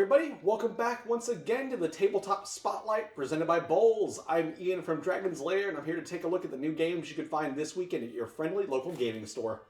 everybody, welcome back once again to the Tabletop Spotlight presented by BoLS. I'm Ian from Dragon's Lair, and I'm here to take a look at the new games you can find this weekend at your friendly local gaming store.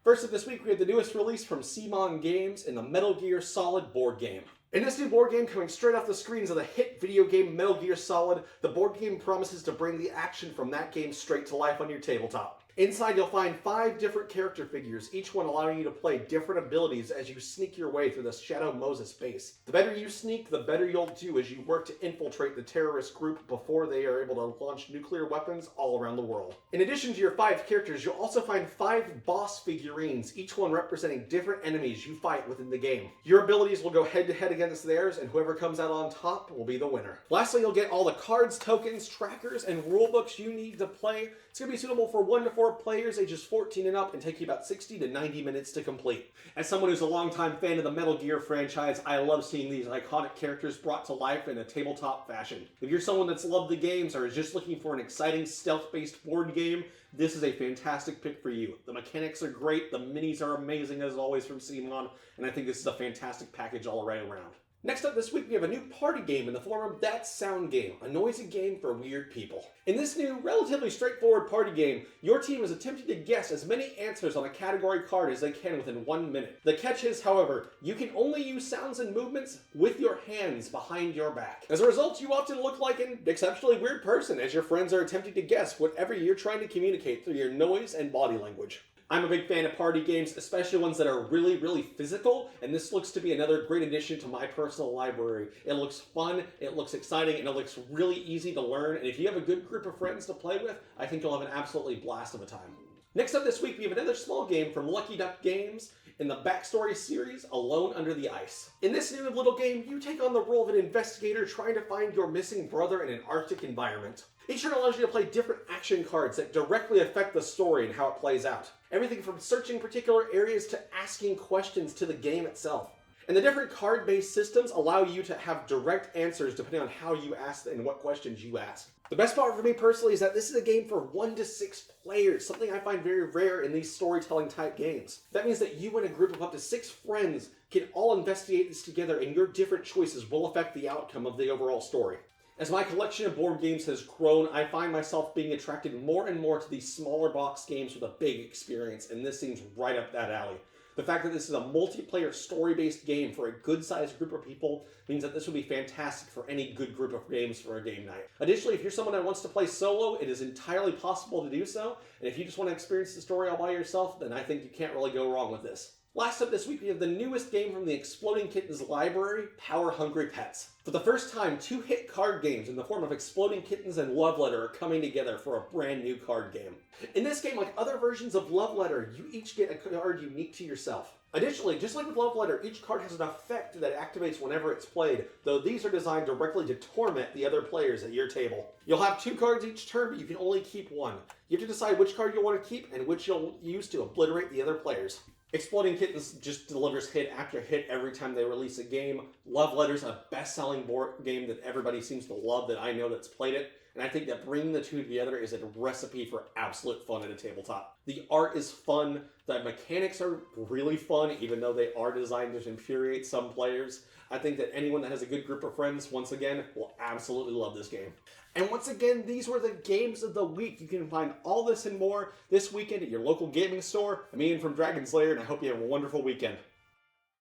First up this week, we have the newest release from Tabletop Games in the Metal Gear Solid board game. In this new board game coming straight off the screens of the hit video game Metal Gear Solid, the board game promises to bring the action from that game straight to life on your tabletop. Inside, you'll find 5 different character figures, each one allowing you to play different abilities as you sneak your way through the Shadow Moses base. The better you sneak, the better you'll do as you work to infiltrate the terrorist group before they are able to launch nuclear weapons all around the world. In addition to your 5 characters, you'll also find 5 boss figurines, each one representing different enemies you fight within the game. Your abilities will go head-to-head against theirs, and whoever comes out on top will be the winner. Lastly, you'll get all the cards, tokens, trackers, and rulebooks you need to play. It's going to be suitable for 1 to 4 players ages 14 and up and take you about 60 to 90 minutes to complete. As someone who's a longtime fan of the Metal Gear franchise, I love seeing these iconic characters brought to life in a tabletop fashion. If you're someone that's loved the games or is just looking for an exciting stealth-based board game, this is a fantastic pick for you. The mechanics are great, the minis are amazing as always from Tabletop, and I think this is a fantastic package all right around. Next up this week, we have a new party game in the form of That Sound Game, a noisy game for weird people. In this new, relatively straightforward party game, your team is attempting to guess as many answers on a category card as they can within 1 minute. The catch is, however, you can only use sounds and movements with your hands behind your back. As a result, you often look like an exceptionally weird person as your friends are attempting to guess whatever you're trying to communicate through your noise and body language. I'm a big fan of party games, especially ones that are really physical, and this looks to be another great addition to my personal library. It looks fun, it looks exciting, and it looks really easy to learn, and if you have a good group of friends to play with, I think you'll have an absolutely blast of a time. Next up this week, we have another small game from Tabletop Games in the Backstory series, Alone Under the Ice. In this new little game, you take on the role of an investigator trying to find your missing brother in an Arctic environment. Each turn allows you to play different action cards that directly affect the story and how it plays out. Everything from searching particular areas to asking questions to the game itself. And the different card-based systems allow you to have direct answers depending on how you ask and what questions you ask. The best part for me personally is that this is a game for 1 to 6 players, something I find very rare in these storytelling type games. That means that you and a group of up to 6 friends can all investigate this together, and your different choices will affect the outcome of the overall story. As my collection of board games has grown, I find myself being attracted more and more to these smaller box games with a big experience, and this seems right up that alley. The fact that this is a multiplayer story-based game for a good-sized group of people means that this would be fantastic for any good group of games for a game night. Additionally, if you're someone that wants to play solo, it is entirely possible to do so, and if you just want to experience the story all by yourself, then I think you can't really go wrong with this. Last up this week, we have the newest game from the Exploding Kittens library, Power Hungry Pets. For the first time, 2 hit card games in the form of Exploding Kittens and Love Letter are coming together for a brand new card game. In this game, like other versions of Love Letter, you each get a card unique to yourself. Additionally, just like with Love Letter, each card has an effect that activates whenever it's played, though these are designed directly to torment the other players at your table. You'll have 2 cards each turn, but you can only keep 1. You have to decide which card you want to keep and which you'll use to obliterate the other players. Exploding Kittens just delivers hit after hit every time they release a game. Love Letter's a best-selling board game that everybody seems to love that I know that's played it. And I think that bringing the 2 together is a recipe for absolute fun at a tabletop. The art is fun, the mechanics are really fun, even though they are designed to infuriate some players. I think that anyone that has a good group of friends, once again, will absolutely love this game. And once again, these were the games of the week. You can find all this and more this weekend at your local gaming store. I'm Ian from Dragon's Lair, and I hope you have a wonderful weekend.